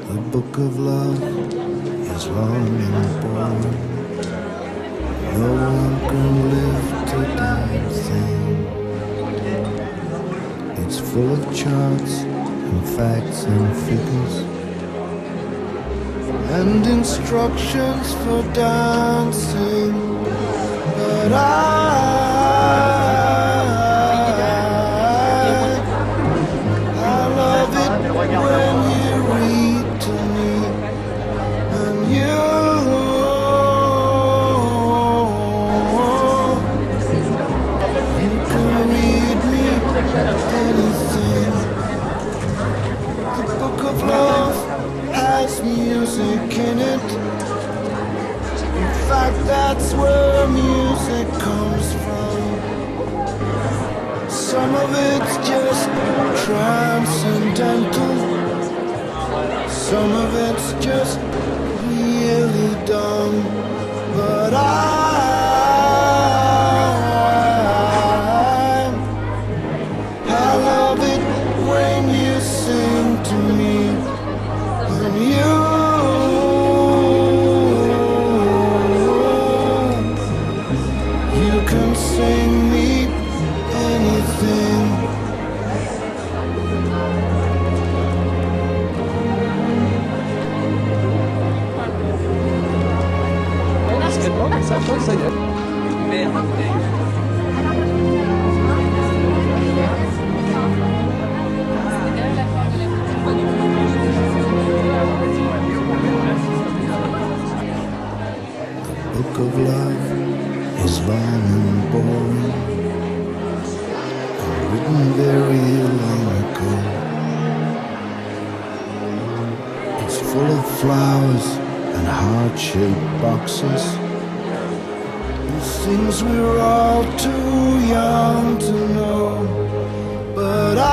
The book of love is long and boring. No one can live to dancing. It's full of charts and facts and figures and instructions for dancing. But I love it when you read to me, and you can read me anything. The book of love has music in it. In fact, that's where music comes from. Some of it's just transcendental. Some of it's just really dumb. But I love it when you sing to me, and you can sing me anything. Ça y est. Merde. The book of love is long and boring, written very long ago. It's full of flowers and heart-shaped boxes, things we're all too young to know. But I